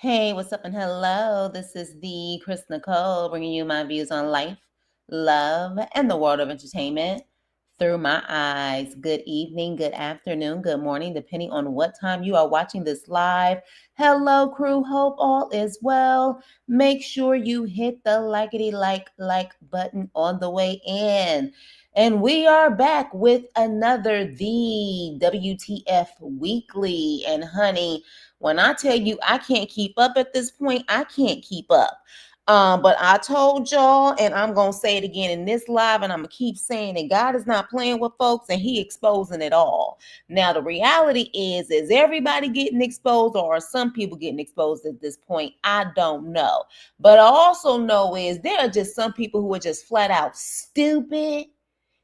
Hey, what's up and hello? This is the Chris Nicole bringing you my views on life, love, and the world of entertainment through my eyes. Good evening, good afternoon, good morning, depending on what time you are watching this live. Hello, crew. Hope all is well. Make sure you hit the like button on the way in. And we are back with another The WTF Weekly. And honey, when I tell you I can't keep up at this point, I can't keep up. But I told y'all, and I'm gonna say it again in this live, and I'm gonna keep saying it. God is not playing with folks, and He exposing it all. Now, the reality is everybody getting exposed, or are some people getting exposed at this point? I don't know. But I also know is there are just some people who are just flat out stupid.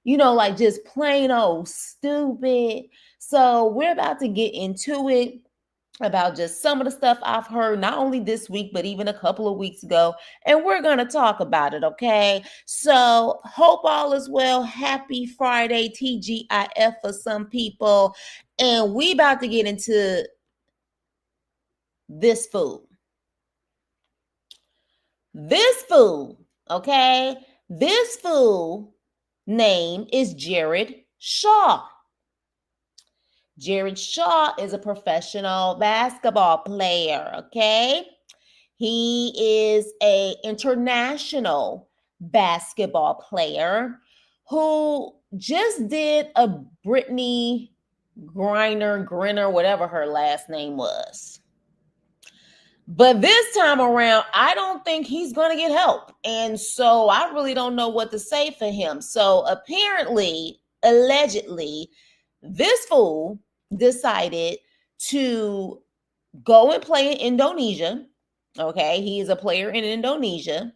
Like just plain old stupid. So we're about to get into it about just some of the stuff I've heard, not only this week, but even a couple of weeks ago. And we're going to talk about it, okay? So, hope all is well. Happy Friday, TGIF for some people. And we about to get into this fool. This fool, okay? This fool name is Jared Shaw. Jared Shaw is a professional basketball player, okay? He is an international basketball player who just did a Brittany Grinner, whatever her last name was. But this time around, I don't think he's going to get help. And so I really don't know what to say for him. So apparently, allegedly, this fool decided to go and play in Indonesia. Okay, he is a player in Indonesia.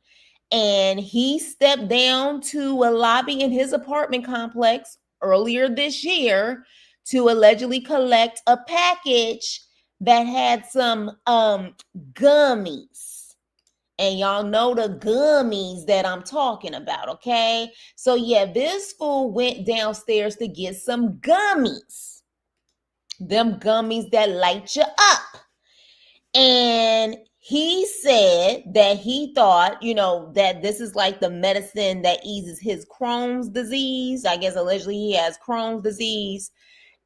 And he stepped down to a lobby in his apartment complex earlier this year to allegedly collect a package that had some gummies. And y'all know the gummies that I'm talking about, okay? So yeah, this fool went downstairs to get some gummies. Them gummies that light you up. And he said that he thought, that this is like the medicine that eases his Crohn's disease. I guess allegedly he has Crohn's disease.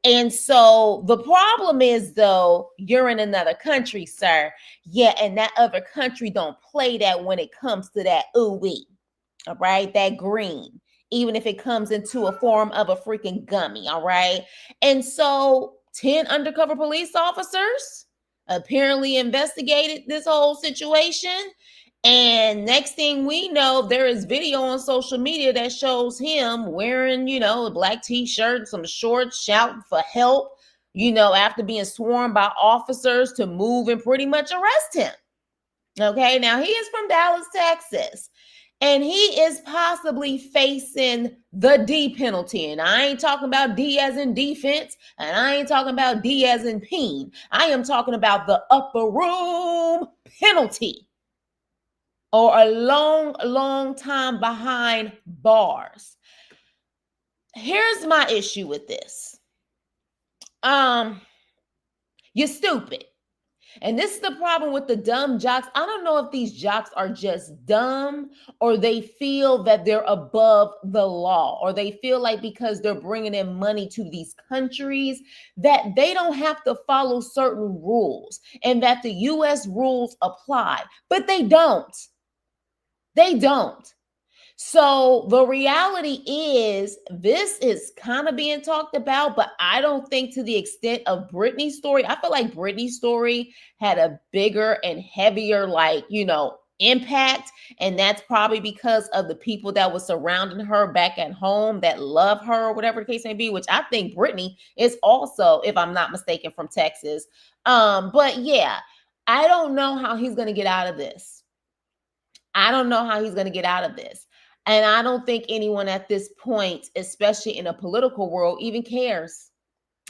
And so the problem is, though, you're in another country, sir. Yeah, and that other country don't play that when it comes to that ooh-wee, all right? That green, even if it comes into a form of a freaking gummy, all right? And so 10 undercover police officers apparently investigated this whole situation. And next thing we know, there is video on social media that shows him wearing, a black t-shirt, some shorts, shouting for help, after being sworn by officers to move and pretty much arrest him. Okay, now he is from Dallas, Texas. And he is possibly facing the D penalty. And I ain't talking about D as in defense. And I ain't talking about D as in peen. I am talking about the upper room penalty. Or a long, long time behind bars. Here's my issue with this. You're stupid. And this is the problem with the dumb jocks. I don't know if these jocks are just dumb or they feel that they're above the law, or they feel like because they're bringing in money to these countries that they don't have to follow certain rules and that the U.S. rules apply, but they don't. They don't. So the reality is this is kind of being talked about, but I don't think to the extent of Britney's story. I feel like Britney's story had a bigger and heavier, impact. And that's probably because of the people that were surrounding her back at home that love her, or whatever the case may be, which I think Britney is also, if I'm not mistaken, from Texas. But yeah, I don't know how he's going to get out of this. I don't know how he's going to get out of this. And I don't think anyone at this point, especially in a political world, even cares.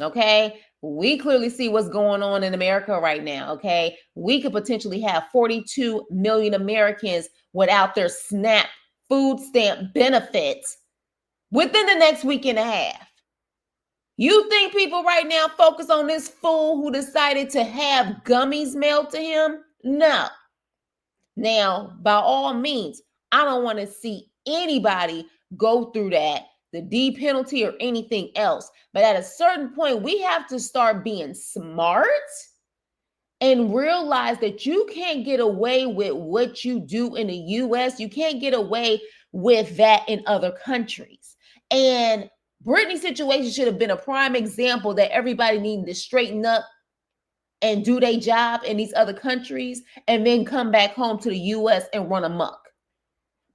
Okay. We clearly see what's going on in America right now. Okay. We could potentially have 42 million Americans without their SNAP food stamp benefits within the next week and a half. You think people right now focus on this fool who decided to have gummies mailed to him? No. Now, by all means, I don't want to see anybody go through that, the D penalty or anything else. But at a certain point, we have to start being smart and realize that you can't get away with what you do in the US. You can't get away with that in other countries. And Britney's situation should have been a prime example that everybody needed to straighten up and do their job in these other countries and then come back home to the US and run amok.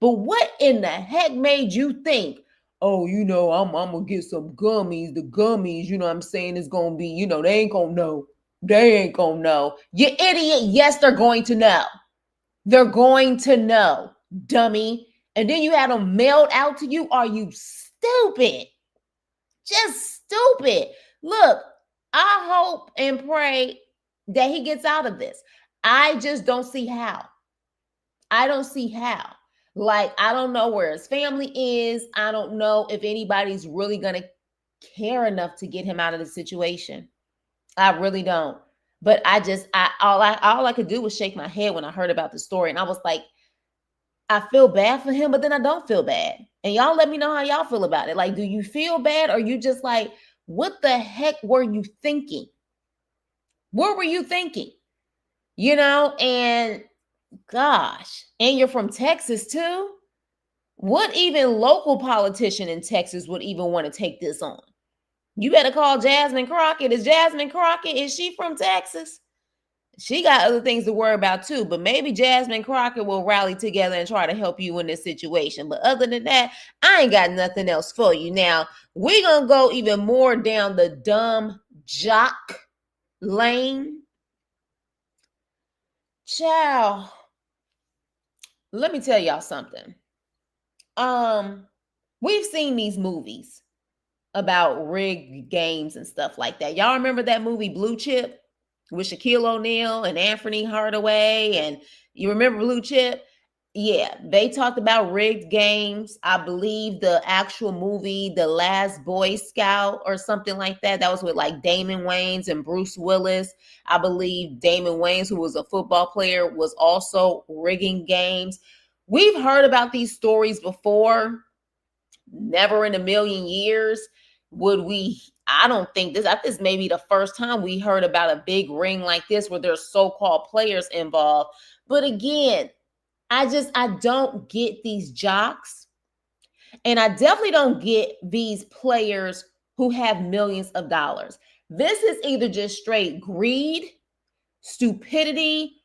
But what in the heck made you think, oh, I'm gonna get some gummies. The gummies, I'm saying, is gonna be, they ain't gonna know. They ain't gonna know. You idiot. Yes, they're going to know. They're going to know, dummy. And then you had them mailed out to you. Are you stupid? Just stupid. Look, I hope and pray that he gets out of this. I just don't see how. I don't see how. Like, I don't know where his family is. I don't know if anybody's really going to care enough to get him out of the situation. I really don't. But all I could do was shake my head when I heard about the story. And I was like, I feel bad for him, but then I don't feel bad. And y'all let me know how y'all feel about it. Like, do you feel bad, or you just like, what the heck were you thinking? What were you thinking? And gosh, and you're from Texas too? What even local politician in Texas would even want to take this on? You better call Jasmine Crockett. Is she from Texas? She got other things to worry about too, but maybe Jasmine Crockett will rally together and try to help you in this situation. But other than that, I ain't got nothing else for you. Now, we're going to go even more down the dumb jock lane. Child, let me tell y'all something. We've seen these movies about rigged games and stuff like that. Y'all remember that movie Blue Chip with Shaquille O'Neal and Anthony Hardaway? And you remember Blue Chip? Yeah, they talked about rigged games. I believe the actual movie, The Last Boy Scout or something like that, that was with like Damon Wayans and Bruce Willis. I believe Damon Wayans, who was a football player, was also rigging games. We've heard about these stories before. Never in a million years would we. I don't think this. I think this may be the first time we heard about a big ring like this where there's so-called players involved. But again, I don't get these jocks, and I definitely don't get these players who have millions of dollars. This is either just straight greed, stupidity,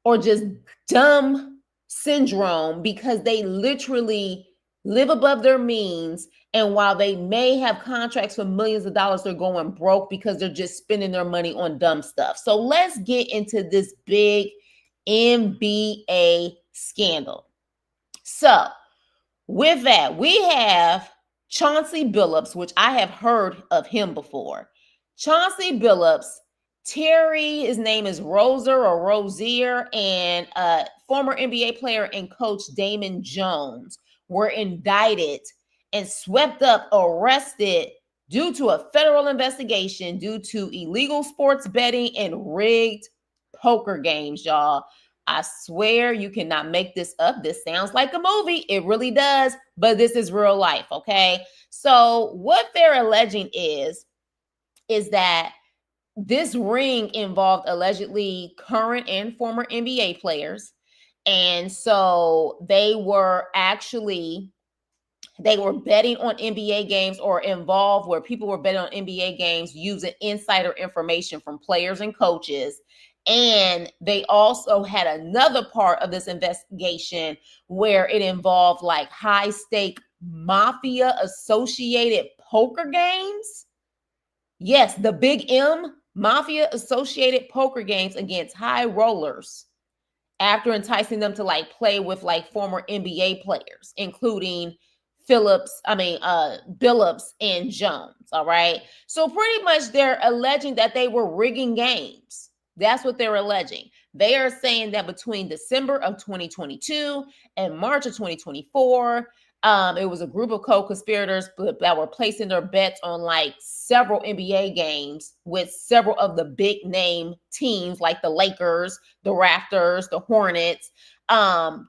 or just dumb syndrome, because they literally live above their means. And while they may have contracts for millions of dollars, they're going broke because they're just spending their money on dumb stuff. So let's get into this big NBA scandal. So with that, we have Chauncey Billups, which I have heard of him before. Chauncey Billups, Terry, his name is Rozier, and former NBA player and coach Damon Jones were indicted and swept up, arrested due to a federal investigation due to illegal sports betting and rigged poker games, y'all. I swear you cannot make this up. This sounds like a movie. It really does, but this is real life, okay? So what they're alleging is that this ring involved allegedly current and former NBA players. And so they were betting on NBA games, or involved where people were betting on NBA games using insider information from players and coaches. And they also had another part of this investigation where it involved like high stake mafia associated poker games. Yes, the big M, mafia associated poker games against high rollers, after enticing them to like play with like former NBA players, including Billups and Jones. All right. So pretty much they're alleging that they were rigging games. That's what they're alleging. They are saying that between December of 2022 and March of 2024, It was a group of co-conspirators that were placing their bets on like several NBA games with several of the big name teams like the Lakers, the Raptors, the Hornets.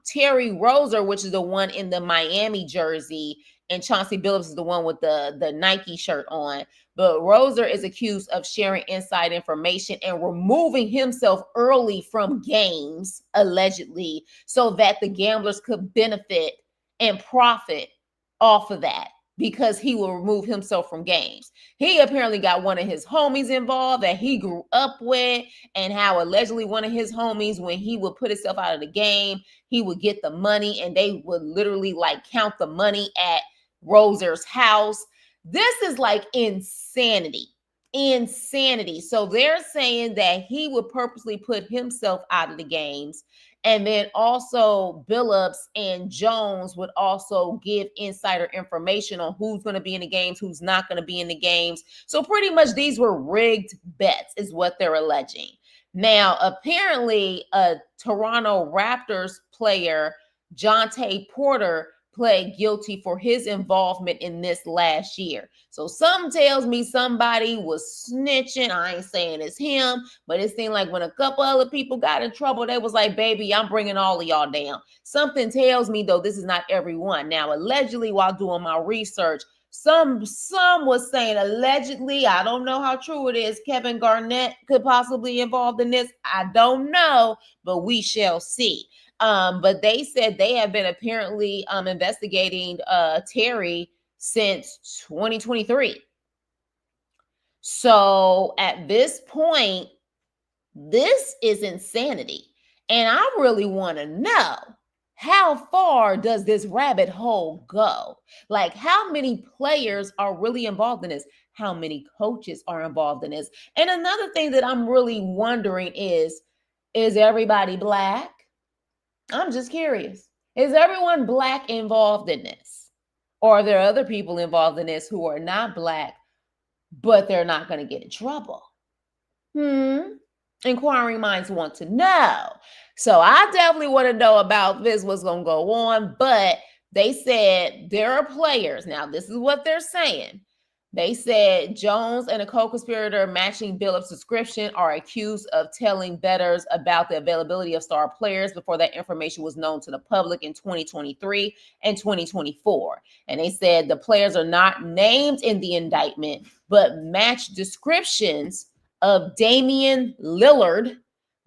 Terry Rozier, which is the one in the Miami jersey, and Chauncey Billups is the one with the Nike shirt on. But Rozier is accused of sharing inside information and removing himself early from games, allegedly, so that the gamblers could benefit and profit off of that because he will remove himself from games. He apparently got one of his homies involved that he grew up with, and how allegedly one of his homies, when he would put himself out of the game, he would get the money and they would literally like count the money at Rozier's house. This is like insanity. Insanity. So they're saying that he would purposely put himself out of the games. And then also Billups and Jones would also give insider information on who's going to be in the games, who's not going to be in the games. So pretty much these were rigged bets is what they're alleging. Now, apparently a Toronto Raptors player, Jonte Porter, pled guilty for his involvement in this last year. So some tells me somebody was snitching. I ain't saying it's him, but it seemed like when a couple other people got in trouble, they was like, baby, I'm bringing all of y'all down. Something tells me, though, this is not everyone. Now, allegedly, while doing my research, some was saying allegedly, I don't know how true it is, Kevin Garnett could possibly be involved in this. I don't know, but we shall see. But they said they have been apparently investigating Terry since 2023. So at this point, this is insanity. And I really want to know, how far does this rabbit hole go? Like, how many players are really involved in this? How many coaches are involved in this? And another thing that I'm really wondering is everybody Black? I'm just curious. Is everyone Black involved in this? Or are there other people involved in this who are not Black, but they're not going to get in trouble? Inquiring minds want to know. So I definitely want to know about this, what's going to go on. But they said there are players. Now, this is what they're saying. They said Jones and a co-conspirator matching Billups' subscription are accused of telling bettors about the availability of star players before that information was known to the public in 2023 and 2024. And they said the players are not named in the indictment, but match descriptions of Damian Lillard,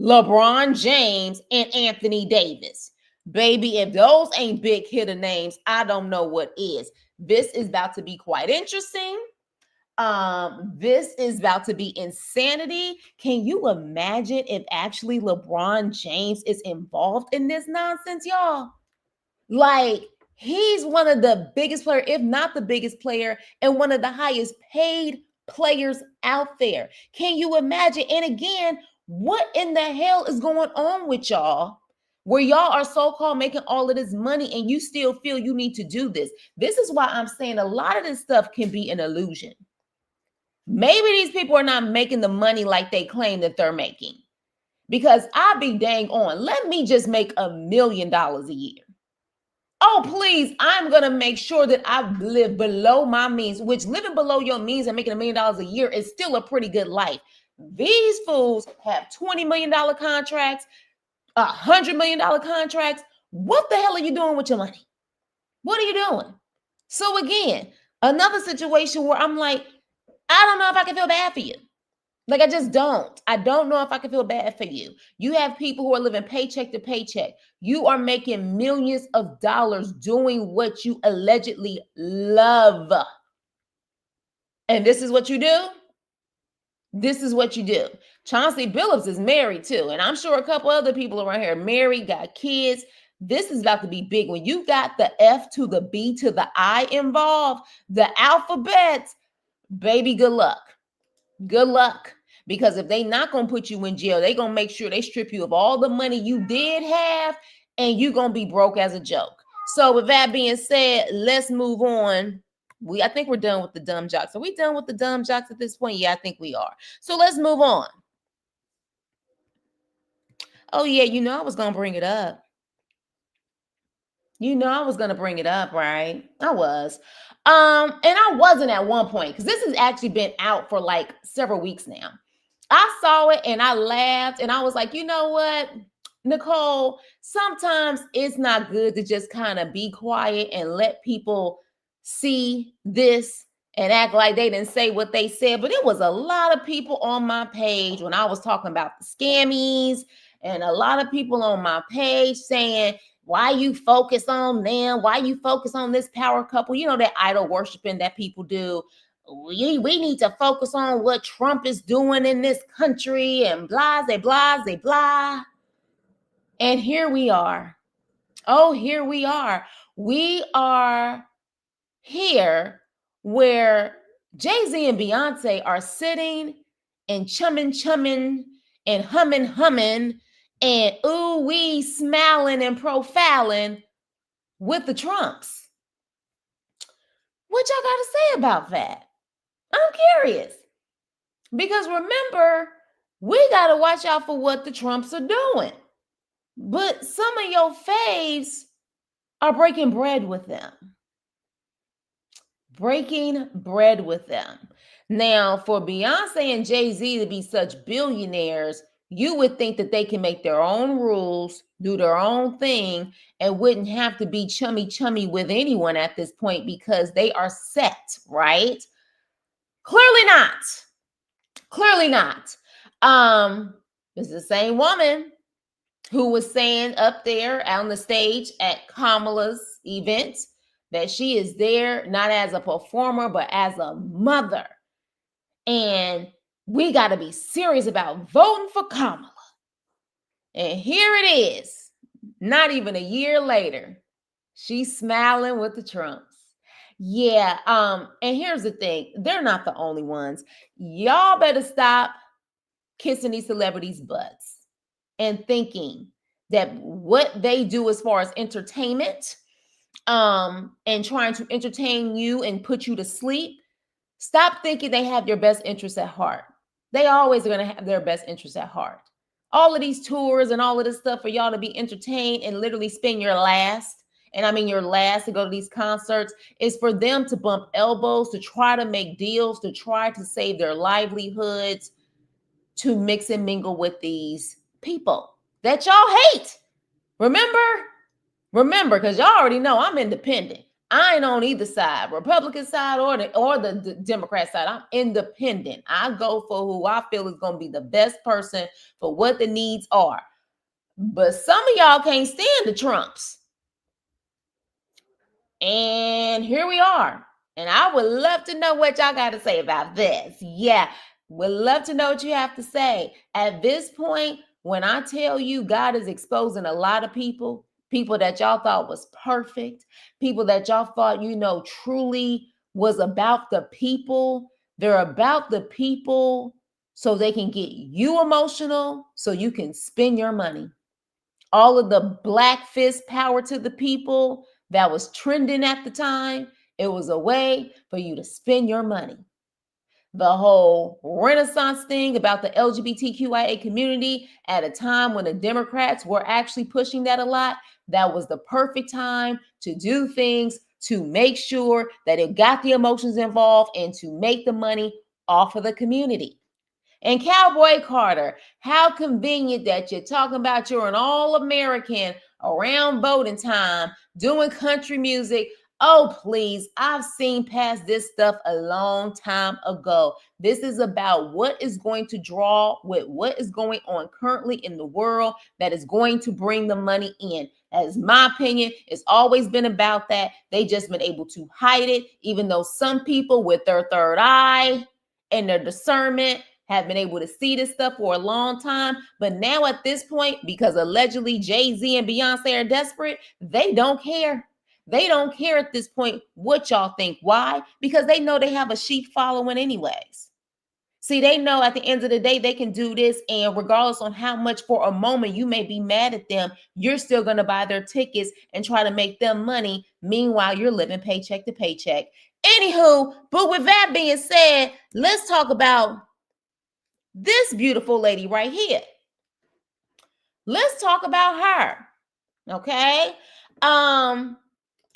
LeBron James, and Anthony Davis. Baby, if those ain't big hitter names, I don't know what is. This is about to be quite interesting. This is about to be insanity. Can you imagine if actually LeBron James is involved in this nonsense, y'all? Like, he's one of the biggest players, if not the biggest player, and one of the highest paid players out there. Can you imagine? And again, what in the hell is going on with y'all? Where y'all are so-called making all of this money and you still feel you need to do this. This is why I'm saying a lot of this stuff can be an illusion. Maybe these people are not making the money like they claim that they're making. Because I'll be dang on. Let me just make $1 million a year. Oh, please, I'm going to make sure that I live below my means, which living below your means and making $1 million a year is still a pretty good life. These fools have $20 million contracts, $100 million contracts. What the hell are you doing with your money? What are you doing? So again, another situation where I'm like, I don't know if I can feel bad for you. Like, I just don't. I don't know if I can feel bad for you. You have people who are living paycheck to paycheck. You are making millions of dollars doing what you allegedly love. And this is what you do? This is what you do. Chauncey Billups is married too. And I'm sure a couple other people around here married, got kids. This is about to be big. When you got the F to the B to the I involved, the alphabet, baby, good luck. Good luck. Because if they not going to put you in jail, they going to make sure they strip you of all the money you did have, and you going to be broke as a joke. So with that being said, let's move on. I think we're done with the dumb jocks. Are we done with the dumb jocks at this point? Yeah, I think we are. So let's move on. Oh yeah, I was going to bring it up. You know, I was gonna bring it up, right? I was. And I wasn't at one point because this has actually been out for like several weeks now. I saw it and I laughed and I was like, you know what, Nicole, sometimes it's not good to just kind of be quiet and let people see this and act like they didn't say what they said. But it was a lot of people on my page when I was talking about the scammies, and a lot of people on my page saying, why you focus on them? Why you focus on this power couple? You know, that idol worshiping that people do. We need to focus on what Trump is doing in this country and blah, blah, blah. And here we are. Oh, here we are. We are here where Jay-Z and Beyonce are sitting and chumming and humming and ooh wee smiling and profiling with the Trumps. What y'all got to say about that? I'm curious. Because remember, we got to watch out for what the Trumps are doing. But some of your faves are breaking bread with them. Breaking bread with them. Now, for Beyonce and Jay-Z to be such billionaires, you would think that they can make their own rules, do their own thing, and wouldn't have to be chummy with anyone at this point because they are set, right? Clearly not. Clearly not. It's the same woman who was saying up there on the stage at Kamala's event that she is there not as a performer, but as a mother. And we got to be serious about voting for Kamala. And here it is, not even a year later, she's smiling with the Trumps. Yeah, and here's the thing, they're not the only ones. Y'all better stop kissing these celebrities' butts and thinking that what they do as far as entertainment, and trying to entertain you and put you to sleep, stop thinking they have your best interests at heart. They always are going to have their best interests at heart. All of these tours and all of this stuff for y'all to be entertained and literally spend your last, and I mean your last, to go to these concerts, is for them to bump elbows, to try to make deals, to try to save their livelihoods, to mix and mingle with these people that y'all hate. Remember, because y'all already know I'm independent. I ain't on either side, Republican side or the Democrat side. I'm independent. I go for who I feel is going to be the best person for what the needs are. But some of y'all can't stand the Trumps. And here we are. And I would love to know what y'all got to say about this. Yeah, would love to know what you have to say. At this point, when I tell you God is exposing a lot of people that y'all thought was perfect, people that y'all thought, truly was about the people. They're about the people so they can get you emotional, so you can spend your money. All of the black fist power to the people that was trending at the time, it was a way for you to spend your money. The whole Renaissance thing about the LGBTQIA community at a time when the Democrats were actually pushing that a lot, that was the perfect time to do things to make sure that it got the emotions involved and to make the money off of the community. And Cowboy Carter, how convenient that you're talking about you're an all-American around voting time, doing country music. Oh, please, I've seen past this stuff a long time ago. This is about what is going to draw with what is going on currently in the world that is going to bring the money in. As my opinion, it's always been about that. They just been able to hide it, even though some people with their third eye and their discernment have been able to see this stuff for a long time. But now at this point, because allegedly Jay-Z and Beyonce are desperate, they don't care. They don't care at this point what y'all think. Why? Because they know they have a sheep following anyways. See, they know at the end of the day, they can do this. And regardless on how much for a moment you may be mad at them, you're still going to buy their tickets and try to make them money. Meanwhile, you're living paycheck to paycheck. Anywho, but with that being said, let's talk about this beautiful lady right here. Let's talk about her. Okay. Um,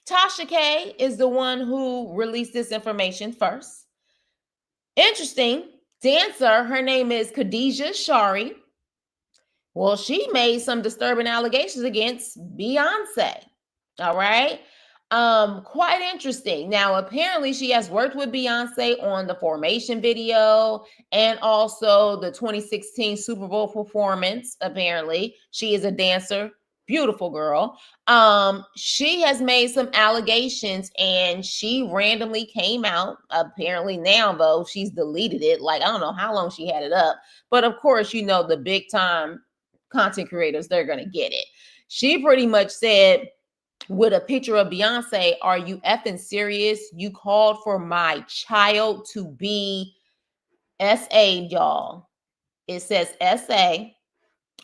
Tasha K is the one who released this information first. Interesting. Dancer, her name is Khadijah Shari. Well, she made some disturbing allegations against Beyonce. All right. Quite interesting. Now, apparently, she has worked with Beyonce on the Formation video and also the 2016 Super Bowl performance. Apparently, she is a dancer, beautiful girl. She has made some allegations and she randomly came out. Apparently, now though, she's deleted it. Like, I don't know how long she had it up, but of course, you know, the big time content creators, they're gonna get it. She pretty much said, with a picture of Beyonce, are you effing serious? You called for my child to be SA, y'all. It says SA,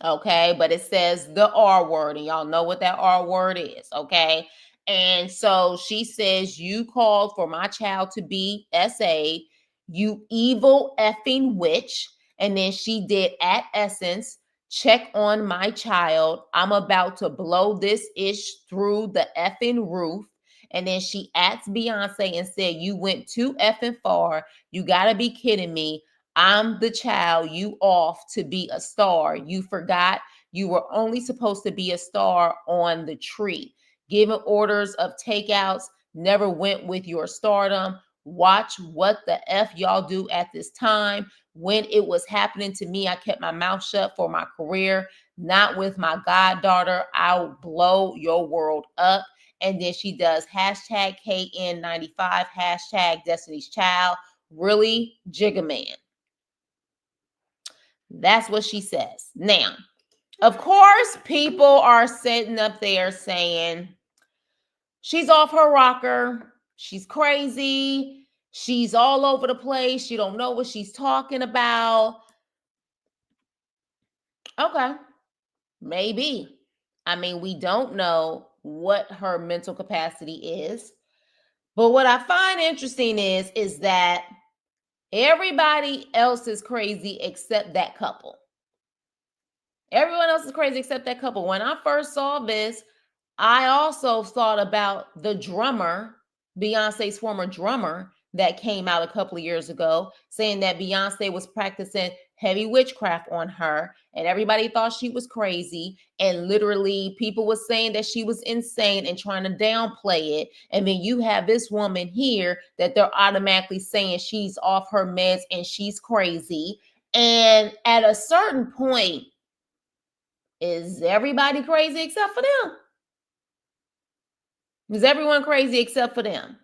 okay, but it says the R word, and y'all know what that R word is, okay? And so she says, you called for my child to be SA, you evil effing witch. And then she did at Essence, check on my child. I'm about to blow this ish through the effing roof. And then she asked Beyonce and said, you went too effing far. You gotta be kidding me. I'm the child you off to be a star. You forgot you were only supposed to be a star on the tree. Giving orders of takeouts never went with your stardom. Watch what the F y'all do at this time. When it was happening to me, I kept my mouth shut for my career, not with my goddaughter. I'll blow your world up. And then she does hashtag KN95, hashtag Destiny's Child. Really, Jigga Man. That's what she says. Now, of course, people are sitting up there saying she's off her rocker. She's crazy. She's all over the place. She don't know what she's talking about. Okay, maybe. I mean, we don't know what her mental capacity is. But what I find interesting is that everybody else is crazy except that couple. Everyone else is crazy except that couple. When I first saw this, I also thought about the drummer, Beyonce's former drummer, that came out a couple of years ago saying that Beyonce was practicing heavy witchcraft on her and everybody thought she was crazy. And literally, people were saying that she was insane and trying to downplay it. And then you have this woman here that they're automatically saying she's off her meds and she's crazy. And at a certain point, is everybody crazy except for them? Is everyone crazy except for them?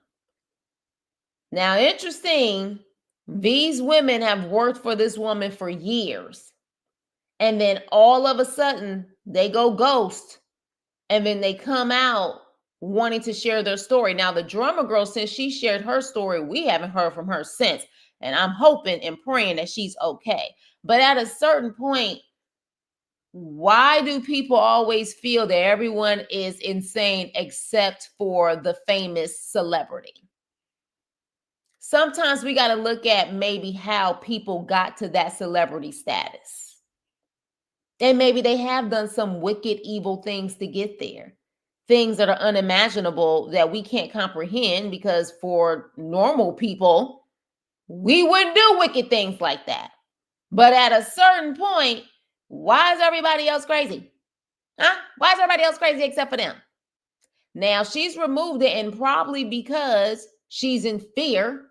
Now, interesting, these women have worked for this woman for years. And then all of a sudden, they go ghost. And then they come out wanting to share their story. Now, the drummer girl, since she shared her story, we haven't heard from her since. And I'm hoping and praying that she's okay. But at a certain point, why do people always feel that everyone is insane except for the famous celebrity? Sometimes we got to look at maybe how people got to that celebrity status. And maybe they have done some wicked, evil things to get there. Things that are unimaginable that we can't comprehend because for normal people, we wouldn't do wicked things like that. But at a certain point, why is everybody else crazy? Huh? Why is everybody else crazy except for them? Now, she's removed it, and probably because she's in fear,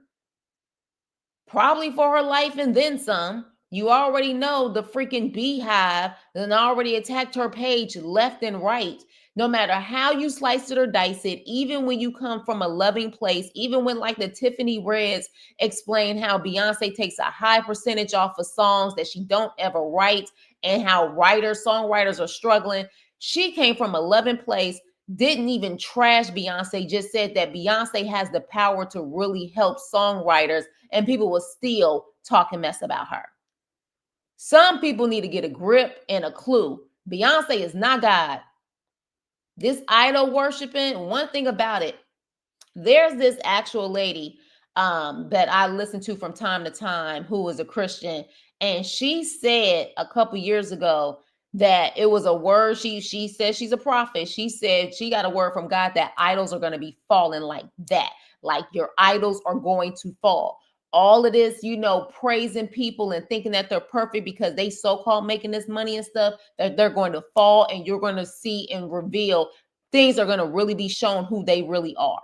probably for her life and then some. You already know the freaking beehive then already attacked her page left and right. No matter how you slice it or dice it, even when you come from a loving place, even when like the Tiffany Reds explain how Beyonce takes a high percentage off of songs that she don't ever write and how songwriters are struggling. She came from a loving place, didn't even trash Beyonce, just said that Beyonce has the power to really help songwriters and people will still talk and mess about her. Some people need to get a grip and a clue. Beyonce is not God. This idol worshiping, one thing about it, there's this actual lady that I listen to from time to time who is a Christian. And she said a couple years ago that it was a word. She said she's a prophet. She said she got a word from God that idols are going to be falling like that. Like your idols are going to fall. All of this, praising people and thinking that they're perfect because they so-called making this money and stuff, that they're going to fall, and you're going to see and reveal things are going to really be shown who they really are.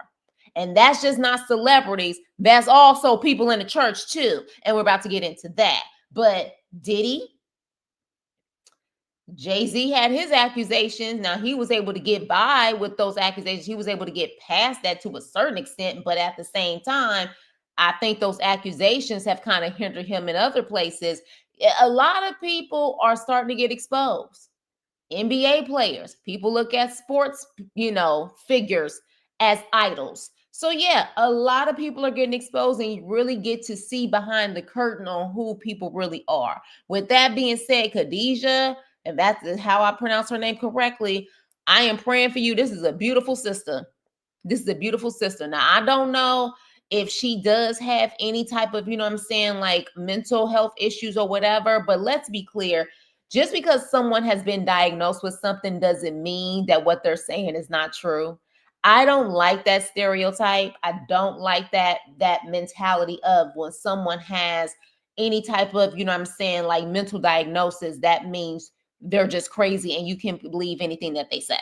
And that's just not celebrities. That's also people in the church too. And we're about to get into that. But Diddy, Jay-Z had his accusations. Now, he was able to get by with those accusations. He was able to get past that to a certain extent. But at the same time, I think those accusations have kind of hindered him in other places. A lot of people are starting to get exposed. NBA players, people look at sports, figures as idols. So yeah, a lot of people are getting exposed, and you really get to see behind the curtain on who people really are. With that being said, Khadijah, and that's how I pronounce her name correctly, I am praying for you. This is a beautiful sister. This is a beautiful sister. Now, I don't know if she does have any type of, like mental health issues or whatever, but let's be clear. Just because someone has been diagnosed with something doesn't mean that what they're saying is not true. I don't like that stereotype. I don't like that mentality of when someone has any type of, like mental diagnosis, that means they're just crazy and you can believe anything that they say.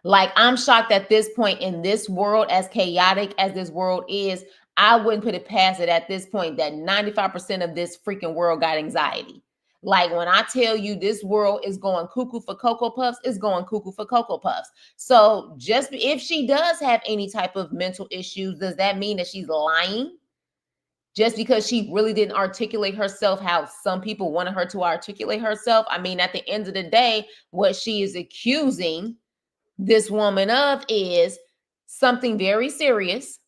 Like, I'm shocked at this point in this world, as chaotic as this world is, I wouldn't put it past it at this point that 95% of this freaking world got anxiety. Like, when I tell you this world is going cuckoo for Cocoa Puffs, it's going cuckoo for Cocoa Puffs. So just if she does have any type of mental issues, does that mean that she's lying? Just because she really didn't articulate herself how some people wanted her to articulate herself? I mean, at the end of the day, what she is accusing this woman of is something very serious.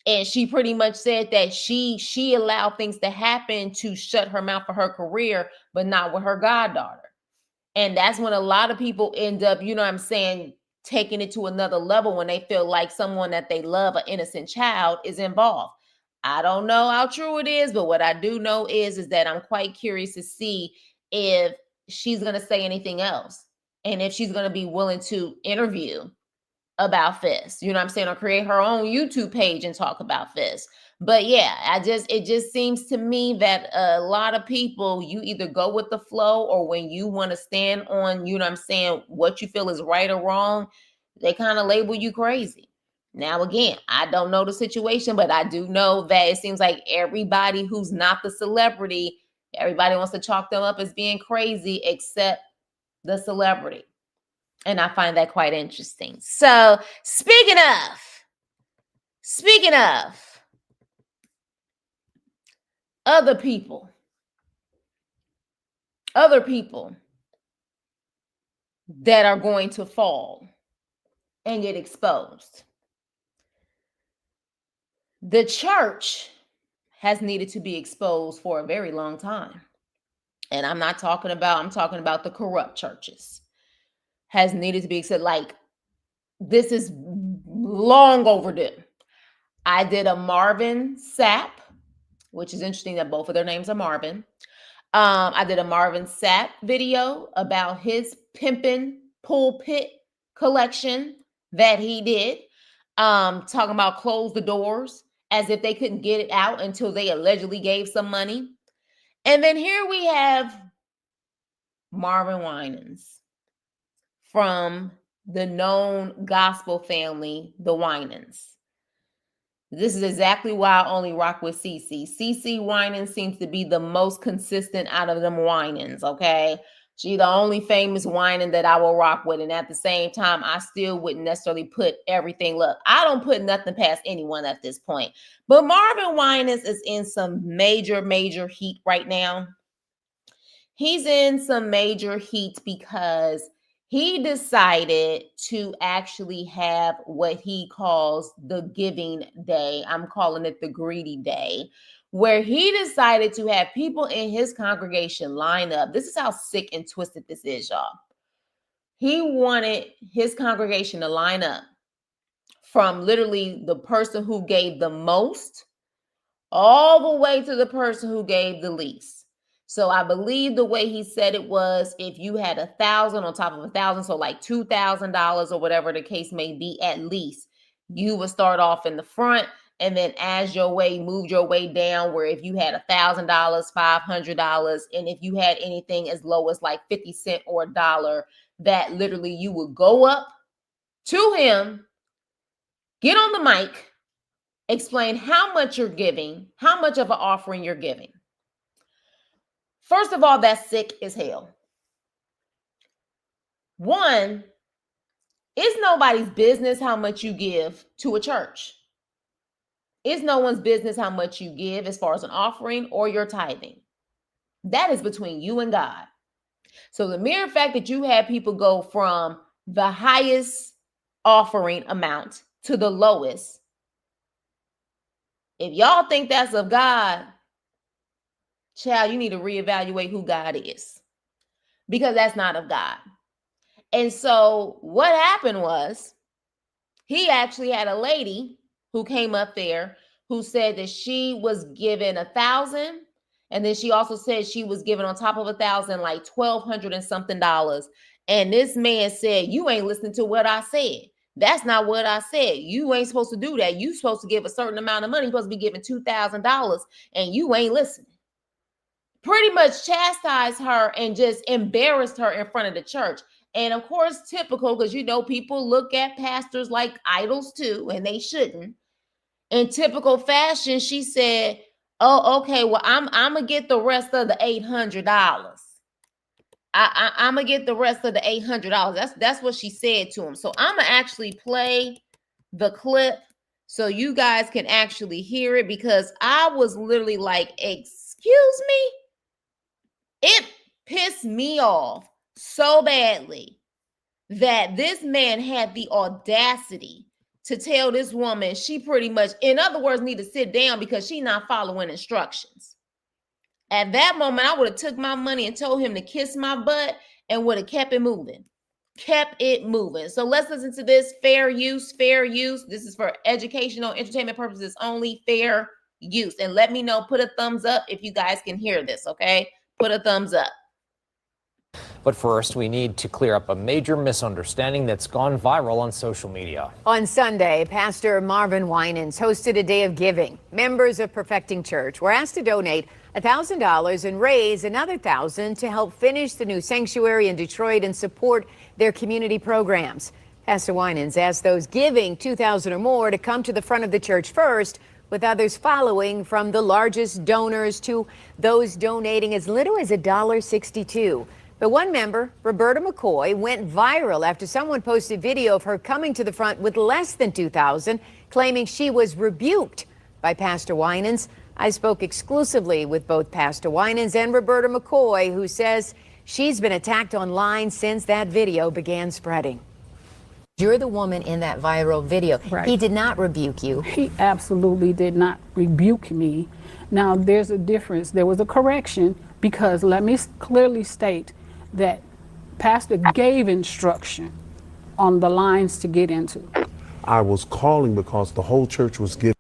And she pretty much said that she allowed things to happen to shut her mouth for her career, but not with her goddaughter. And that's when a lot of people end up, taking it to another level when they feel like someone that they love, an innocent child, is involved. I don't know how true it is, but what I do know is that I'm quite curious to see if she's going to say anything else, and if she's going to be willing to interview about this, or create her own YouTube page and talk about this. But yeah, it just seems to me that a lot of people, you either go with the flow, or when you want to stand on, what you feel is right or wrong, they kind of label you crazy. Now, again, I don't know the situation, but I do know that it seems like everybody who's not the celebrity, everybody wants to chalk them up as being crazy except the celebrity. And I find that quite interesting. So speaking of other people that are going to fall and get exposed, the church has needed to be exposed for a very long time. And I'm talking about the corrupt churches. Has needed to be exposed. Like, this is long overdue. I did a Marvin Sapp, which is interesting that both of their names are Marvin. I did a Marvin Sapp video about his Pimping pulpit collection that he did, talking about close the doors, as if they couldn't get it out until they allegedly gave some money. And then here we have Marvin Winans from the known gospel family, the Winans. This is exactly why I only rock with CeCe. CeCe Winans seems to be the most consistent out of them Winans, okay? She's the only famous Winan that I will rock with. And at the same time, I still wouldn't necessarily put everything. Look, I don't put nothing past anyone at this point. But Marvin Winans is in some major, major heat right now. He's in some major heat because he decided to actually have what he calls the giving day. I'm calling it the greedy day, where he decided to have people in his congregation line up. This is how sick and twisted this is, y'all. He wanted his congregation to line up from literally the person who gave the most all the way to the person who gave the least. So I believe the way he said it was if you had 1,000 on top of 1,000, so like $2,000 or whatever the case may be, at least you would start off in the front. And then as your way moved your way down, where if you had $1,000, $500, and if you had anything as low as like 50 cents or $1, that literally you would go up to him, get on the mic, explain how much you're giving, how much of an offering you're giving. First of all, that's sick as hell. One, it's nobody's business how much you give to a church. It's no one's business how much you give as far as an offering or your tithing. That is between you and God. So the mere fact that you have people go from the highest offering amount to the lowest, if y'all think that's of God, child, you need to reevaluate who God is, because that's not of God. And so what happened was, he actually had a lady who came up there who said that she was given 1,000, and then she also said she was given on top of 1,000 like 1,200 and something dollars. And this man said, "You ain't listening to what I said. That's not what I said. You ain't supposed to do that. You supposed to give a certain amount of money. You're supposed to be giving $2,000, and you ain't listening." Pretty much chastised her and just embarrassed her in front of the church. And of course, typical, because people look at pastors like idols too, and they shouldn't. In typical fashion, she said, "Oh, okay, well, I'm gonna get the rest of the $800. I'm gonna get the rest of the $800." That's what she said to him. So I'm gonna actually play the clip so you guys can actually hear it, because I was literally like, "Excuse me." It pissed me off so badly that this man had the audacity to tell this woman she pretty much, in other words, need to sit down because she's not following instructions. At that moment, I would have took my money and told him to kiss my butt and would have kept it moving. So let's listen to this. Fair use, fair use. This is for educational, entertainment purposes only. Fair use. And let me know, put a thumbs up if you guys can hear this, okay? Put a thumbs up. But first, we need to clear up a major misunderstanding that's gone viral on social media. On Sunday, Pastor Marvin Winans hosted a day of giving. Members of Perfecting Church were asked to donate $1,000 and raise another $1,000 to help finish the new sanctuary in Detroit and support their community programs. Pastor Winans asked those giving $2,000 or more to come to the front of the church first, with others following, from the largest donors to those donating as little as $1.62. But one member, Roberta McCoy, went viral after someone posted video of her coming to the front with less than $2,000, claiming she was rebuked by Pastor Winans. I spoke exclusively with both Pastor Winans and Roberta McCoy, who says she's been attacked online since that video began spreading. You're the woman in that viral video. Right. He did not rebuke you. He absolutely did not rebuke me. Now, there's a difference. There was a correction, because let me clearly state that Pastor gave instruction on the lines to get into. I was calling because the whole church was giving.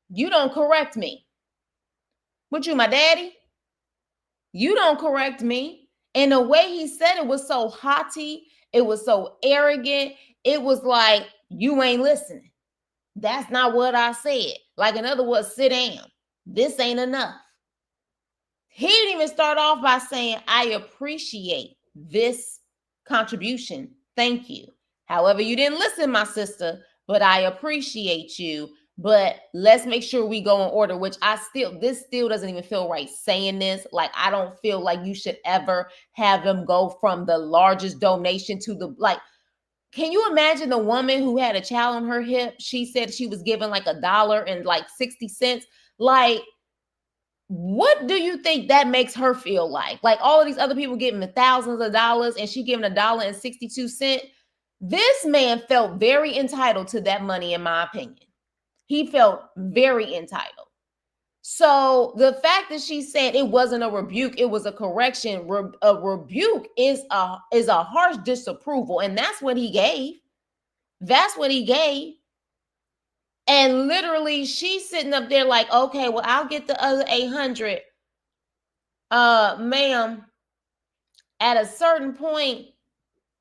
You don't correct me. What, you my daddy? You don't correct me. And the way he said it was so haughty. It was so arrogant. It was like, you ain't listening. That's not what I said. Like, in other words, sit down. This ain't enough. He didn't even start off by saying, "I appreciate this contribution. Thank you. However, you didn't listen, my sister, but I appreciate you. But let's make sure we go in order," which this still doesn't even feel right saying this. Like, I don't feel like you should ever have them go from the largest donation to the, like, can you imagine the woman who had a child on her hip? She said she was given like $1.60. Like, what do you think that makes her feel like? Like, all of these other people giving thousands of dollars and she giving $1.62. This man felt very entitled to that money, in my opinion. He felt very entitled. So the fact that she said it wasn't a rebuke, it was a correction. A rebuke is a harsh disapproval, and that's what he gave. That's what he gave. And literally, she's sitting up there like, "Okay, well, I'll get the other 800." Ma'am, at a certain point,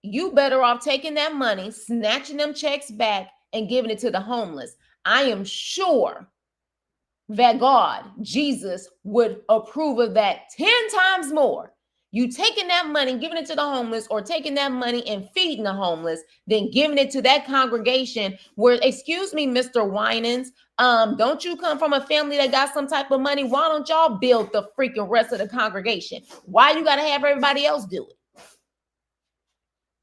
you better off taking that money, snatching them checks back, and giving it to the homeless. I am sure that God, Jesus, would approve of that 10 times more. You taking that money, giving it to the homeless, or taking that money and feeding the homeless, then giving it to that congregation where, excuse me, Mr. Winans, don't you come from a family that got some type of money? Why don't y'all build the freaking rest of the congregation? Why you got to have everybody else do it?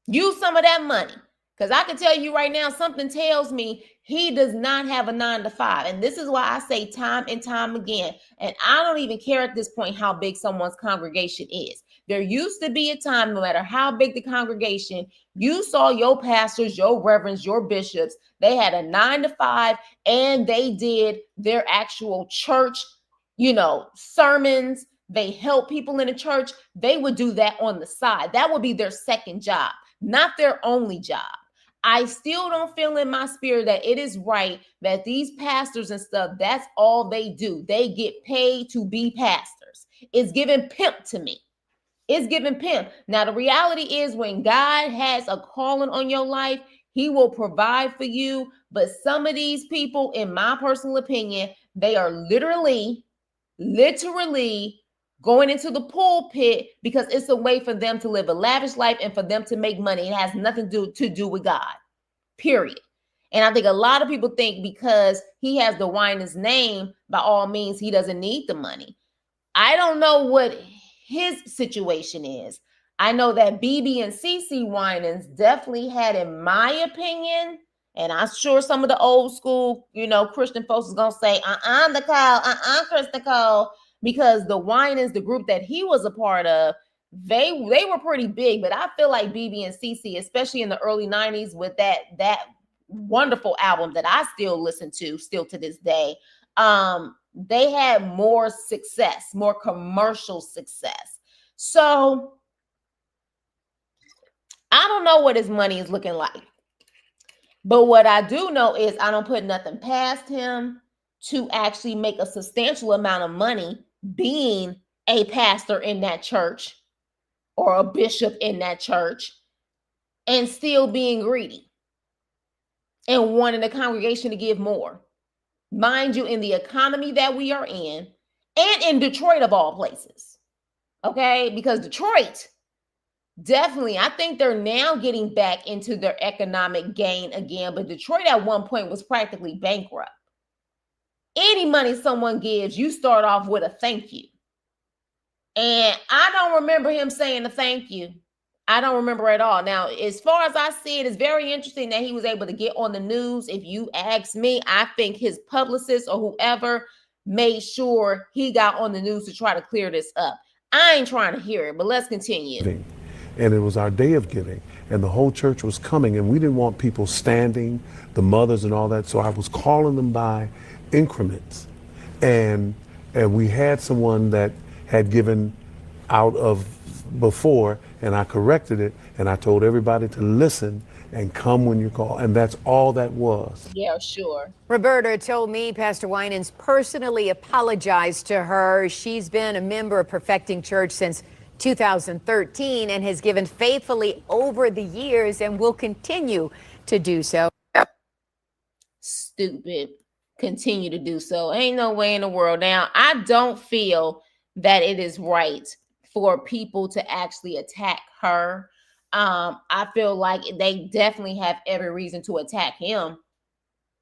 Use some of that money. Because I can tell you right now, something tells me he does not have a 9 to 5. And this is why I say time and time again, and I don't even care at this point how big someone's congregation is. There used to be a time, no matter how big the congregation, you saw your pastors, your reverends, your bishops, they had a 9 to 5, and they did their actual church, sermons. They helped people in the church. They would do that on the side. That would be their second job, not their only job. I still don't feel in my spirit that it is right that these pastors and stuff, that's all they do. They get paid to be pastors. It's giving pimp to me. It's giving pimp. Now, the reality is when God has a calling on your life, he will provide for you. But some of these people, in my personal opinion, they are literally going into the pulpit because it's a way for them to live a lavish life and for them to make money. It has nothing to do with God, period. And I think a lot of people think because he has the Winans name, by all means, he doesn't need the money. I don't know what his situation is. I know that BB and CC Winans definitely had, in my opinion, and I'm sure some of the old school, Christian folks is going to say, Nicole, Kristen Cole, because the Winans, the group that he was a part of, they were pretty big. But I feel like BB and CC, especially in the early 90s with that wonderful album that I still listen to still to this day, they had more success, more commercial success. So I don't know what his money is looking like. But what I do know is I don't put nothing past him to actually make a substantial amount of money being a pastor in that church or a bishop in that church and still being greedy and wanting the congregation to give more. Mind you, in the economy that we are in and in Detroit of all places, okay? Because Detroit, definitely, I think they're now getting back into their economic gain again, but Detroit at one point was practically bankrupt. Any money someone gives, you start off with a thank you. And I don't remember him saying a thank you. I don't remember at all. Now, as far as I see it, it's very interesting that he was able to get on the news. If you ask me, I think his publicist or whoever made sure he got on the news to try to clear this up. I ain't trying to hear it, but let's continue. And it was our day of giving, and the whole church was coming, and we didn't want people standing, the mothers and all that, so I was calling them by increments. And we had someone that had given out of before, and I corrected it, and I told everybody to listen and come when you call, and that's all that was. Yeah, sure. Roberta told me Pastor Winans personally apologized to her. She's been a member of Perfecting Church since 2013 and has given faithfully over the years and will continue to do so. Stupid. Continue to do so. Ain't no way in the world. Now, I don't feel that it is right for people to actually attack her. I feel like they definitely have every reason to attack him.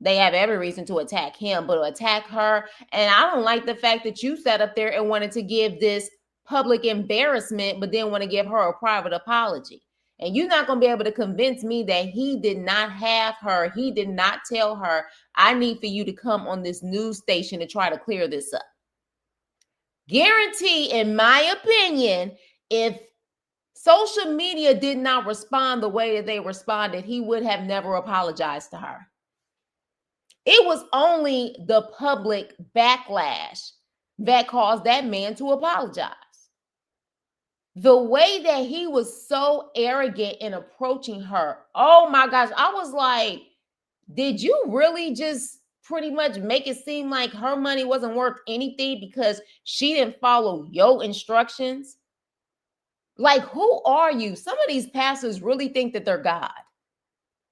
They have every reason to attack him, but to attack her. And I don't like the fact that you sat up there and wanted to give this public embarrassment, but then want to give her a private apology. And you're not going to be able to convince me that he did not have her. He did not tell her, I need for you to come on this news station to try to clear this up. Guarantee, in my opinion, if social media did not respond the way that they responded, he would have never apologized to her. It was only the public backlash that caused that man to apologize. The way that he was so arrogant in approaching her, oh my gosh, I was like, did you really just pretty much make it seem like her money wasn't worth anything because she didn't follow your instructions. Like, who are you? Some of these pastors really think that they're God.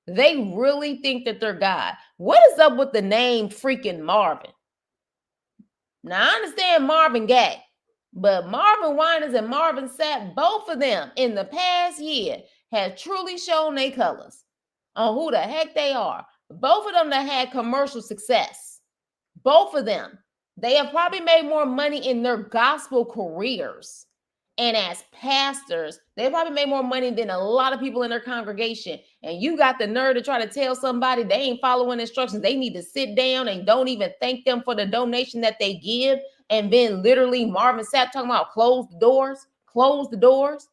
They really think that they're God. What is up with the name freaking Marvin? Now, I understand Marvin Gaye, but Marvin Winans and Marvin Sapp, both of them in the past year have truly shown their colors on who the heck they are. Both of them that had commercial success. Both of them. They have probably made more money in their gospel careers. And as pastors, they probably made more money than a lot of people in their congregation. And you got the nerve to try to tell somebody they ain't following instructions. They need to sit down and don't even thank them for the donation that they give. And then literally Marvin Sapp talking about close the doors, close the doors.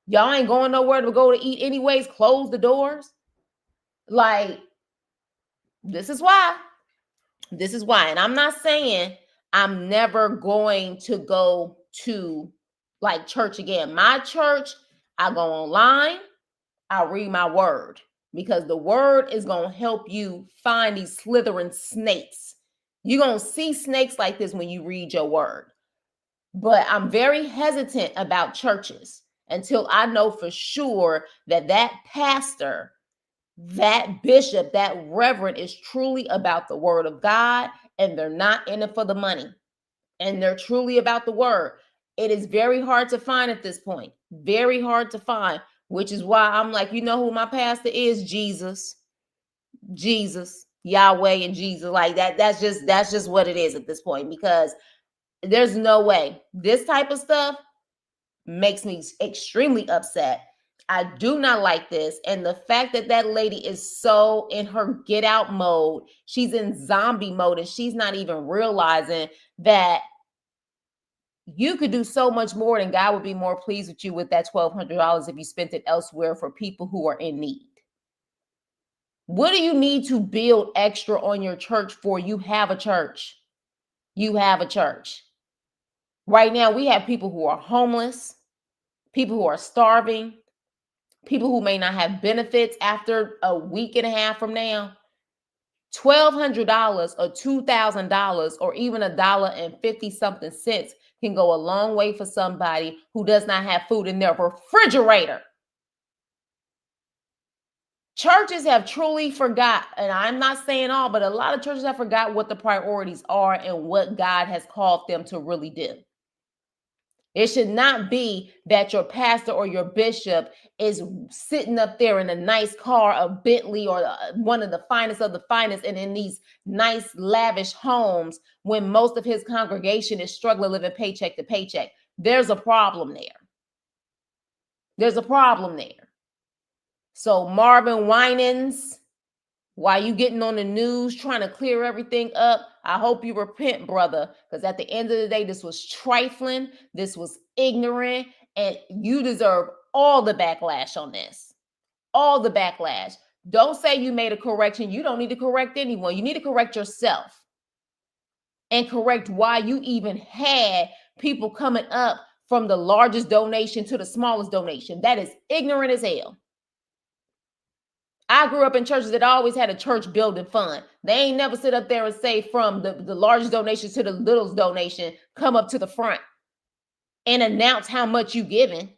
Y'all ain't going nowhere to go to eat anyways. Close the doors. Like, this is why. This is why. And I'm not saying I'm never going to go to like church again. My church, I go online, I read my word because the word is going to help you find these slithering snakes. You're going to see snakes like this when you read your word. But I'm very hesitant about churches until I know for sure that that pastor, that bishop, that reverend is truly about the word of God and they're not in it for the money and they're truly about the word. It is very hard to find at this point. Very hard to find, which is why I'm like, you know who my pastor is? Jesus, Yahweh and Jesus. Like that. That's just what it is at this point because there's no way. This type of stuff makes me extremely upset. I do not like this. And the fact that that lady is so in her get out mode, she's in zombie mode, and she's not even realizing that you could do so much more and God would be more pleased with you with that $1,200 if you spent it elsewhere for people who are in need. What do you need to build extra on your church for? You have a church. You have a church. Right now, we have people who are homeless, people who are starving, people who may not have benefits after a week and a half from now. $1,200 or $2,000 or even $1.50 can go a long way for somebody who does not have food in their refrigerator. Churches have truly forgot, and I'm not saying all, but a lot of churches have forgot what the priorities are and what God has called them to really do. It should not be that your pastor or your bishop is sitting up there in a nice car, a Bentley, or one of the finest, and in these nice, lavish homes when most of his congregation is struggling living paycheck to paycheck. There's a problem there. There's a problem there. So Marvin Winans, while you getting on the news trying to clear everything up, I hope you repent, brother, because at the end of the day, this was trifling, this was ignorant, and you deserve all the backlash on this. All the backlash. Don't say you made a correction. You don't need to correct anyone. You need to correct yourself and correct why you even had people coming up from the largest donation to the smallest donation. That is ignorant as hell. I grew up in churches that always had a church building fund. They ain't never sit up there and say from the largest donation to the littlest donation, come up to the front and announce how much you giving.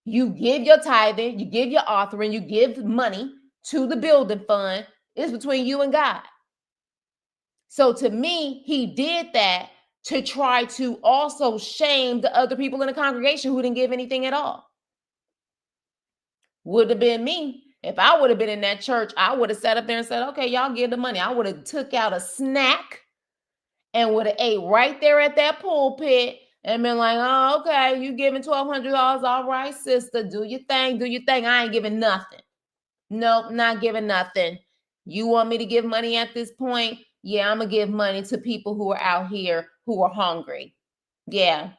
You give your tithing, you give your offering, you give money to the building fund. It's between you and God. So to me, he did that to try to also shame the other people in the congregation who didn't give anything at all. Would have been me. If I would have been in that church, I would have sat up there and said, okay, y'all give the money. I would have took out a snack and would have ate right there at that pulpit and been like, oh, okay, you giving $1,200. All right, sister, do your thing, do your thing. I ain't giving nothing. Nope, not giving nothing. You want me to give money at this point? Yeah, I'm going to give money to people who are out here who are hungry. Yeah.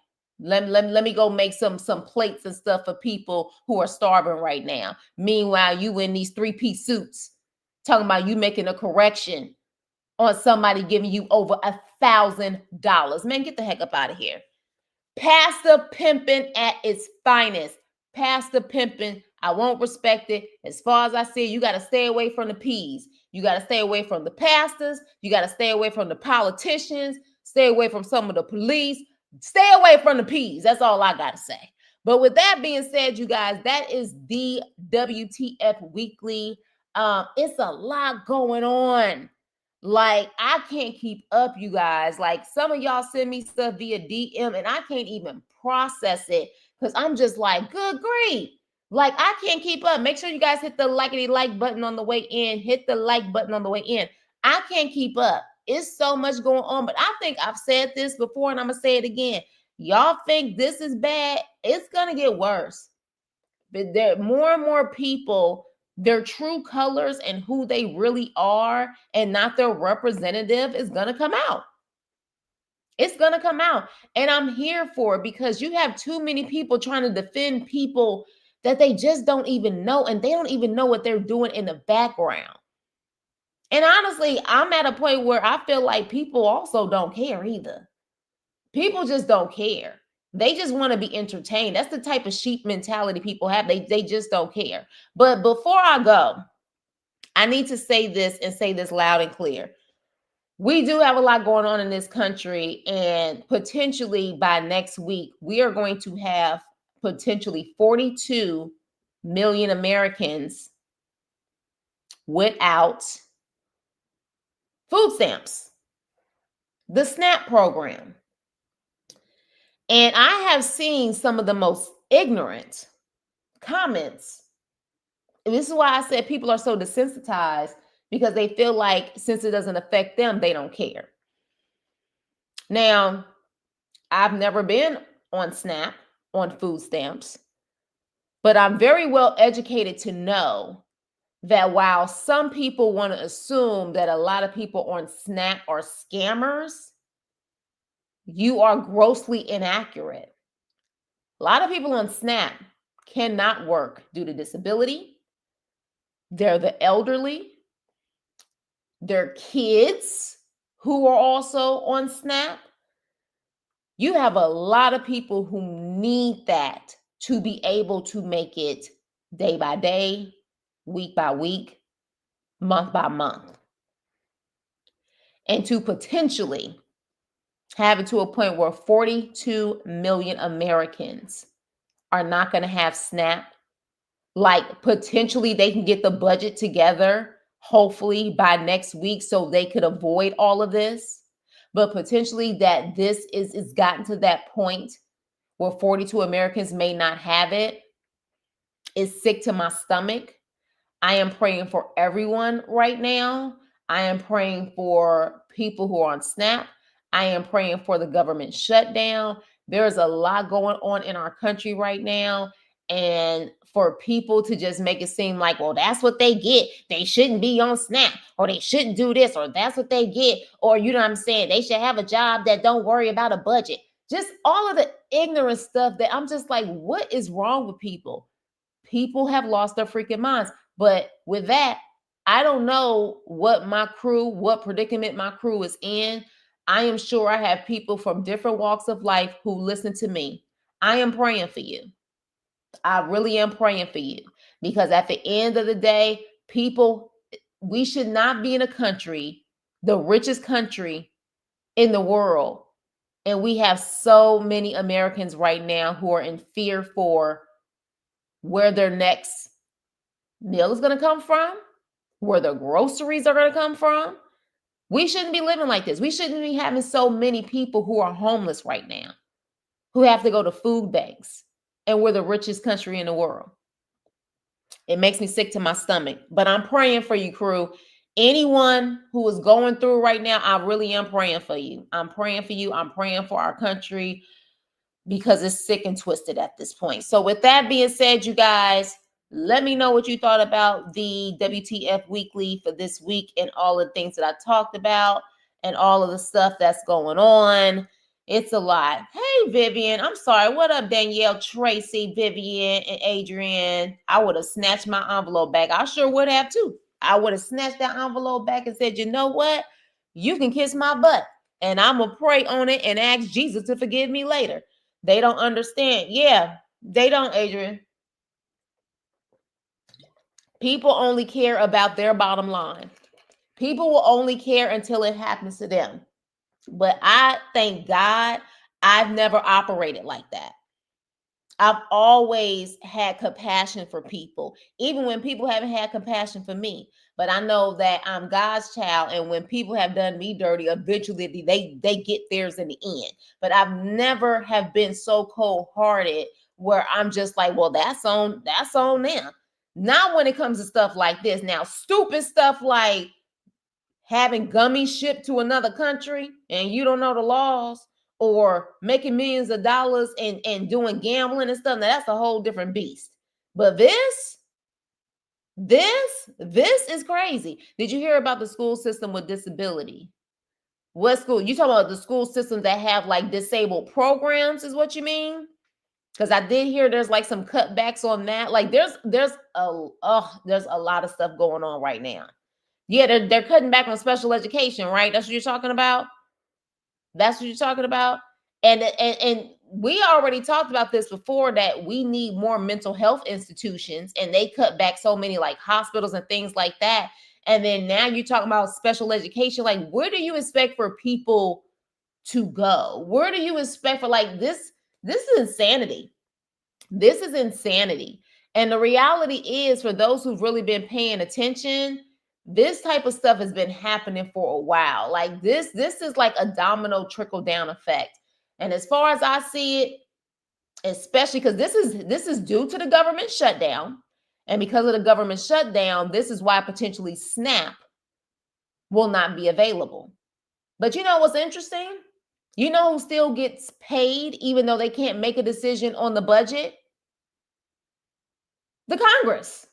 Let me go make some plates and stuff for people who are starving right now. Meanwhile, you in these 3-piece suits talking about you making a correction on somebody giving you over $1,000. Man, get the heck up out of here. Pastor Pimping at its finest. Pastor Pimping I won't respect it. As far as I see, you got to stay away from the P's. You got to stay away from the pastors. You got to stay away from the politicians. Stay away from some of the police. Stay away from the P's. That's all I got to say. But with that being said, you guys, that is the WTF Weekly. It's a lot going on. Like, I can't keep up, you guys. Like, some of y'all send me stuff via DM and I can't even process it because I'm just like, good grief. Like, I can't keep up. Make sure you guys hit the like button on the way in. Hit the like button on the way in. I can't keep up. It's so much going on. But I think I've said this before and I'm going to say it again. Y'all think this is bad? It's going to get worse. But there more and more people, their true colors and who they really are and not their representative is going to come out. It's going to come out. And I'm here for it because you have too many people trying to defend people that they just don't even know. And they don't even know what they're doing in the background. And honestly, I'm at a point where I feel like people also don't care either. People just don't care. They just want to be entertained. That's the type of sheep mentality people have. They just don't care. But before I go, I need to say this and say this loud and clear. We do have a lot going on in this country, and potentially by next week, we are going to have potentially 42 million Americans without food stamps, the SNAP program. And I have seen some of the most ignorant comments. And this is why I said people are so desensitized, because they feel like since it doesn't affect them, they don't care. Now, I've never been on SNAP, on food stamps, but I'm very well educated to know that while some people want to assume that a lot of people on SNAP are scammers, you are grossly inaccurate. A lot of people on SNAP cannot work due to disability. They're the elderly. They're kids who are also on SNAP. You have a lot of people who need that to be able to make it day by day, week by week, month by month. And to potentially have it to a point where 42 million Americans are not going to have SNAP. Like, potentially they can get the budget together, hopefully by next week, so they could avoid all of this. But potentially that this is gotten to that point where 42 Americans may not have it is sick to my stomach. I am praying for everyone right now. I am praying for people who are on SNAP. I am praying for the government shutdown. There's a lot going on in our country right now. And for people to just make it seem like, well, that's what they get. They shouldn't be on SNAP, or they shouldn't do this, or that's what they get. Or, you know what I'm saying? They should have a job that don't worry about a budget. Just all of the ignorant stuff that I'm just like, what is wrong with people? People have lost their freaking minds. But with that, I don't know what predicament my crew is in. I am sure I have people from different walks of life who listen to me. I am praying for you. I really am praying for you, because at the end of the day, we should not be in a country, the richest country in the world. And we have so many Americans right now who are in fear for where their next meal is going to come from, where the groceries are going to come from. We shouldn't be living like this. We shouldn't be having so many people who are homeless right now, who have to go to food banks, and we're the richest country in the world. It makes me sick to my stomach, but I'm praying for you, crew. Anyone who is going through right now, I really am praying for you. I'm praying for you. I'm praying for our country, because it's sick and twisted at this point. So with that being said, you guys, let me know what you thought about the WTF Weekly for this week and all the things that I talked about and all of the stuff that's going on. It's a lot. Hey, Vivian. I'm sorry. What up, Danielle, Tracy, Vivian, and Adrienne? I would have snatched my envelope back. I sure would have too. I would have snatched that envelope back and said, you know what? You can kiss my butt, and I'm going to pray on it and ask Jesus to forgive me later. They don't understand. Yeah, they don't, Adrian. People only care about their bottom line. People will only care until it happens to them. But I thank God I've never operated like that. I've always had compassion for people, even when people haven't had compassion for me. But I know that I'm God's child, and when people have done me dirty, eventually they get theirs in the end. But I've never have been so cold-hearted where I'm just like, well, that's on them. Not when it comes to stuff like this. Now, stupid stuff like having gummies shipped to another country and you don't know the laws, or making millions of dollars and doing gambling and stuff. Now that's a whole different beast. But this is crazy. Did you hear about the school system with disability? What school? You talking about the school systems that have like disabled programs is what you mean? Because I did hear there's like some cutbacks on that. Like there's a lot of stuff going on right now. Yeah, they're cutting back on special education, right? That's what you're talking about. That's what you're talking about. And we already talked about this before, that we need more mental health institutions, and they cut back so many like hospitals and things like that. And then now you're talking about special education. Like, where do you expect for people to go? Where do you expect for like this? This is insanity. This is insanity. And the reality is, for those who've really been paying attention, this type of stuff has been happening for a while. Like this is like a domino trickle down effect. And as far as I see it, especially because this is due to the government shutdown. And because of the government shutdown, this is why potentially SNAP will not be available. But you know what's interesting? You know who still gets paid even though they can't make a decision on the budget? The Congress.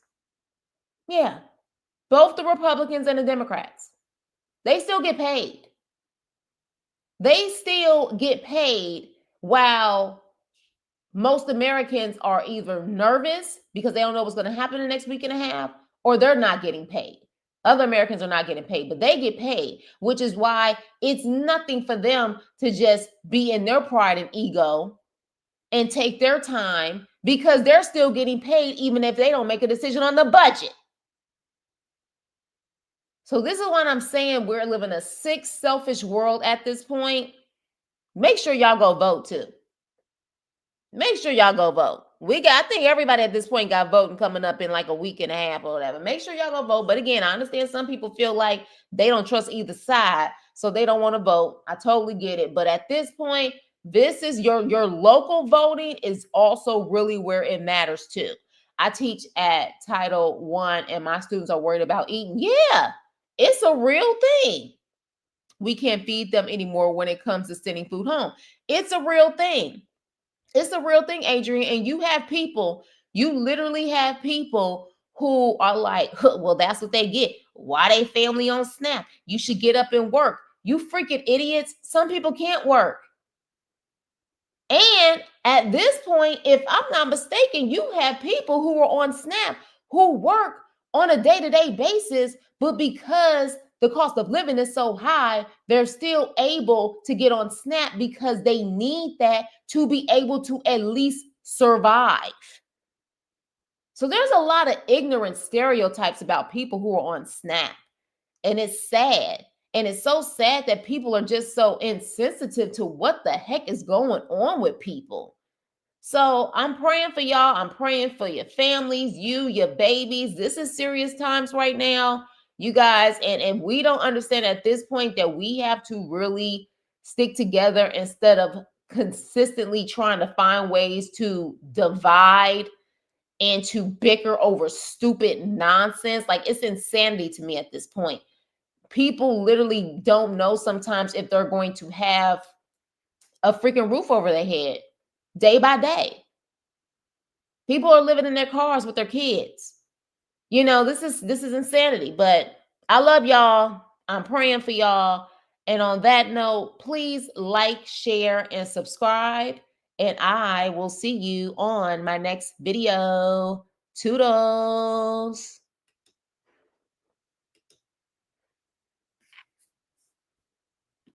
Yeah. Both the Republicans and the Democrats. They still get paid. They still get paid while most Americans are either nervous because they don't know what's going to happen in the next week and a half, or they're not getting paid. Other Americans are not getting paid, but they get paid, which is why it's nothing for them to just be in their pride and ego and take their time, because they're still getting paid even if they don't make a decision on the budget. So this is what I'm saying. We're living a sick, selfish world at this point. Make sure y'all go vote too. Make sure y'all go vote. I think everybody at this point got voting coming up in like a week and a half or whatever. Make sure y'all go vote. But again, I understand some people feel like they don't trust either side, so they don't want to vote. I totally get it. But at this point, this is your local voting is also really where it matters too. I teach at Title I, and my students are worried about eating. Yeah, it's a real thing. We can't feed them anymore when it comes to sending food home. It's a real thing. It's a real thing, Adrian. And you literally have people who are like, well, that's what they get. Why they family on SNAP? You should get up and work. You freaking idiots. Some people can't work. And at this point, if I'm not mistaken, you have people who are on SNAP who work on a day-to-day basis, but because the cost of living is so high, they're still able to get on SNAP because they need that to be able to at least survive. So there's a lot of ignorant stereotypes about people who are on SNAP. And it's sad. And it's so sad that people are just so insensitive to what the heck is going on with people. So I'm praying for y'all. I'm praying for your families, your babies. This is serious times right now, you guys. And we don't understand at this point that we have to really stick together instead of consistently trying to find ways to divide and to bicker over stupid nonsense. Like, it's insanity to me at this point. People literally don't know sometimes if they're going to have a freaking roof over their head day by day. People are living in their cars with their kids. This is insanity. But I love y'all. I'm praying for y'all. And on that note, please like, share, and subscribe. And I will see you on my next video. Toodles.